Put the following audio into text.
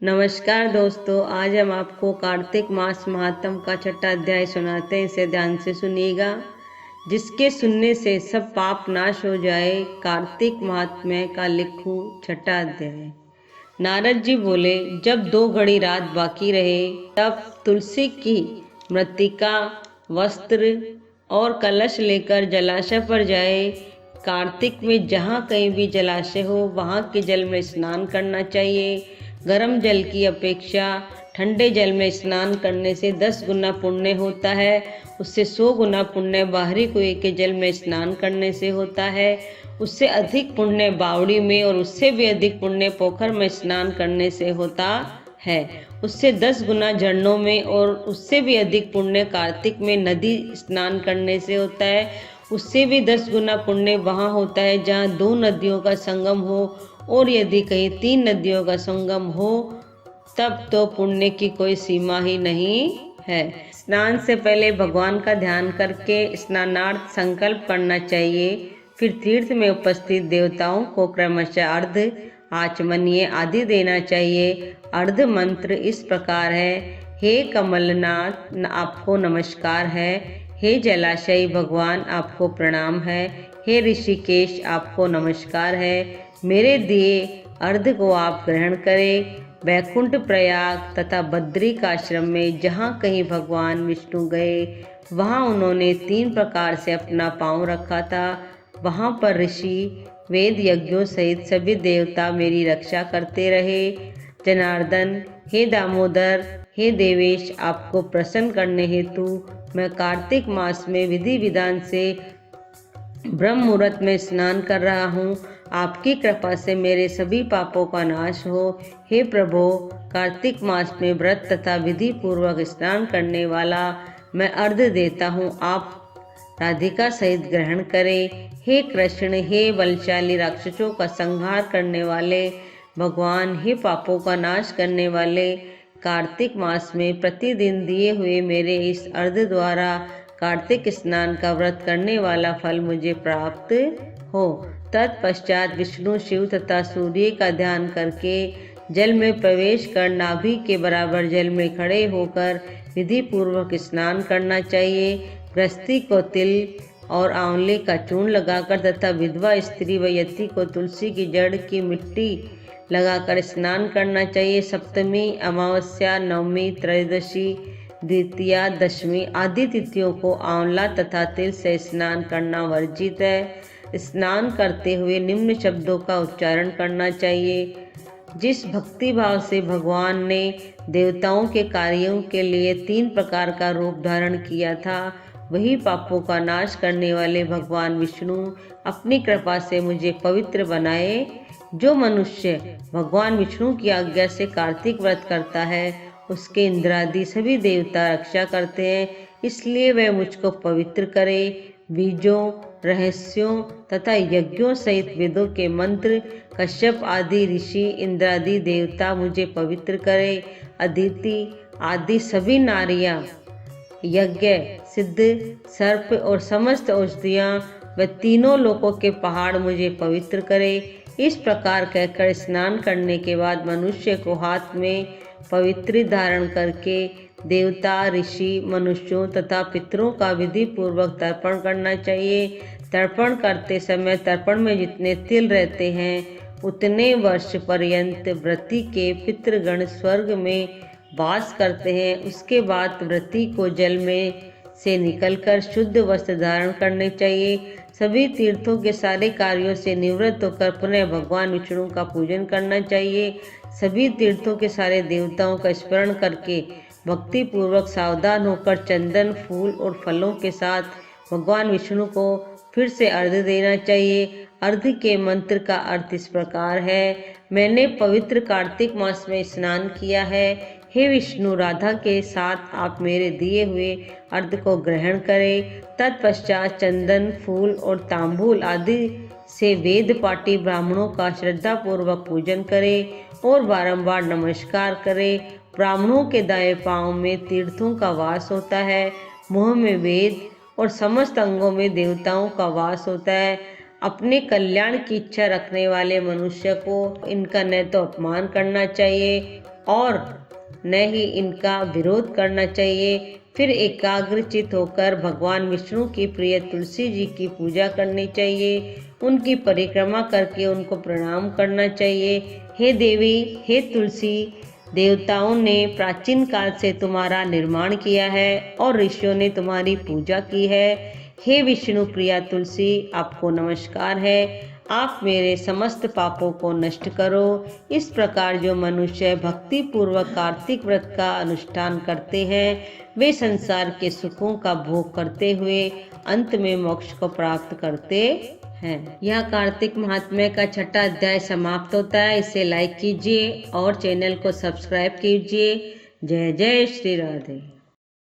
नमस्कार दोस्तों, आज हम आपको कार्तिक मास महात्म का छठा अध्याय सुनाते हैं। इसे ध्यान से सुनिएगा, जिसके सुनने से सब पाप नाश हो जाए। कार्तिक महात्म्य का लिखूं छठा अध्याय। नारद जी बोले, जब 2 घड़ी रात बाकी रहे तब तुलसी की मृत्तिका, वस्त्र और कलश लेकर जलाशय पर जाए। कार्तिक में जहाँ कहीं भी जलाशय हो वहाँ के जल में स्नान करना चाहिए। गर्म जल की अपेक्षा ठंडे जल में स्नान करने से 10 गुना पुण्य होता है। उससे 100 गुना पुण्य बाहरी कुएं के जल में स्नान करने से होता है। उससे अधिक पुण्य बावड़ी में और उससे भी अधिक पुण्य पोखर में स्नान करने से होता है। उससे 10 गुना झरनों में और उससे भी अधिक पुण्य कार्तिक में नदी स्नान करने से होता है। उससे भी 10 गुना पुण्य वहाँ होता है जहाँ 2 नदियों का संगम हो, और यदि कहीं 3 नदियों का संगम हो तब तो पुण्य की कोई सीमा ही नहीं है। स्नान से पहले भगवान का ध्यान करके स्नानार्थ संकल्प करना चाहिए। फिर तीर्थ में उपस्थित देवताओं को क्रमशः अर्घ्य, आचमनीय आदि देना चाहिए। अर्घ्य मंत्र इस प्रकार है: हे कमलनाथ, आपको नमस्कार है। हे जलाशयी भगवान, आपको प्रणाम है। हे ऋषिकेश, आपको नमस्कार है। मेरे दिए अर्घ्य को आप ग्रहण करें। वैकुंठ, प्रयाग तथा बद्रिकाश्रम में जहाँ कहीं भगवान विष्णु गए वहाँ उन्होंने 3 प्रकार से अपना पांव रखा था। वहाँ पर ऋषि, वेद, यज्ञों सहित सभी देवता मेरी रक्षा करते रहे। जनार्दन, हे दामोदर, हे देवेश, आपको प्रसन्न करने हेतु मैं कार्तिक मास में विधि विधान से ब्रह्म मुहूर्त में स्नान कर रहा हूँ। आपकी कृपा से मेरे सभी पापों का नाश हो। हे प्रभो, कार्तिक मास में व्रत तथा विधि पूर्वक स्नान करने वाला मैं अर्घ्य देता हूँ, आप राधिका सहित ग्रहण करें। हे कृष्ण, हे बलशाली राक्षसों का संहार करने वाले भगवान, हे पापों का नाश करने वाले, कार्तिक मास में प्रतिदिन दिए हुए मेरे इस अर्घ्य द्वारा कार्तिक स्नान का व्रत करने वाला फल मुझे प्राप्त हो। तत्पश्चात विष्णु, शिव तथा सूर्य का ध्यान करके जल में प्रवेश कर नाभि के बराबर जल में खड़े होकर विधि पूर्वक स्नान करना चाहिए। गृहस्थी को तिल और आंवले का चूर्ण लगाकर तथा विधवा स्त्री व यति को तुलसी की जड़ की मिट्टी लगाकर स्नान करना चाहिए। सप्तमी, अमावस्या, नवमी, त्रयोदशी, द्वितीया, दशमी आदि तिथियों को आंवला तथा तिल से स्नान करना वर्जित है। स्नान करते हुए निम्न शब्दों का उच्चारण करना चाहिए: जिस भक्ति भाव से भगवान ने देवताओं के कार्यों के लिए 3 प्रकार का रूप धारण किया था, वही पापों का नाश करने वाले भगवान विष्णु अपनी कृपा से मुझे पवित्र बनाए। जो मनुष्य भगवान विष्णु की आज्ञा से कार्तिक व्रत करता है, उसके इंद्रादि सभी देवता रक्षा करते हैं, इसलिए वह मुझको पवित्र करे। बीजों, रहस्यों तथा यज्ञों सहित वेदों के मंत्र, कश्यप आदि ऋषि, इंद्रादि देवता मुझे पवित्र करे। अदिति आदि सभी नारियां, यज्ञ, सिद्ध, सर्प और समस्त औषधियाँ व तीनों लोकों के पहाड़ मुझे पवित्र करे। इस प्रकार कहकर स्नान करने के बाद मनुष्य को हाथ में पवित्री धारण करके देवता, ऋषि, मनुष्यों तथा पितरों का विधि पूर्वक तर्पण करना चाहिए। तर्पण करते समय तर्पण में जितने तिल रहते हैं उतने वर्ष पर्यंत व्रती के पितृगण स्वर्ग में वास करते हैं। उसके बाद व्रती को जल में से निकलकर शुद्ध वस्त्र धारण करने चाहिए। सभी तीर्थों के सारे कार्यों से निवृत्त होकर पुनः भगवान विष्णु का पूजन करना चाहिए। सभी तीर्थों के सारे देवताओं का स्मरण करके भक्ति पूर्वक सावधान होकर चंदन, फूल और फलों के साथ भगवान विष्णु को फिर से अर्घ्य देना चाहिए। अर्घ्य के मंत्र का अर्थ इस प्रकार है: मैंने पवित्र कार्तिक मास में स्नान किया है। हे विष्णु, राधा के साथ आप मेरे दिए हुए अर्घ्य को ग्रहण करें। तत्पश्चात चंदन, फूल और तांबूल आदि से वेद पाठी ब्राह्मणों का श्रद्धापूर्वक पूजन करें और बारंबार नमस्कार करें। ब्राह्मणों के दाएं पांव में तीर्थों का वास होता है, मुंह में वेद और समस्त अंगों में देवताओं का वास होता है। अपने कल्याण की इच्छा रखने वाले मनुष्य को इनका न तो अपमान करना चाहिए और न ही इनका विरोध करना चाहिए। फिर एकाग्रचित होकर भगवान विष्णु की प्रिय तुलसी जी की पूजा करनी चाहिए, उनकी परिक्रमा करके उनको प्रणाम करना चाहिए। हे देवी, हे तुलसी, देवताओं ने प्राचीन काल से तुम्हारा निर्माण किया है और ऋषियों ने तुम्हारी पूजा की है। हे विष्णु प्रिया तुलसी, आपको नमस्कार है। आप मेरे समस्त पापों को नष्ट करो। इस प्रकार जो मनुष्य भक्ति पूर्वक कार्तिक व्रत का अनुष्ठान करते हैं वे संसार के सुखों का भोग करते हुए अंत में मोक्ष को प्राप्त करते हैं। यह कार्तिक महात्म्य का छठा अध्याय समाप्त होता है। इसे लाइक कीजिए और चैनल को सब्सक्राइब कीजिए। जय जय श्री राधे।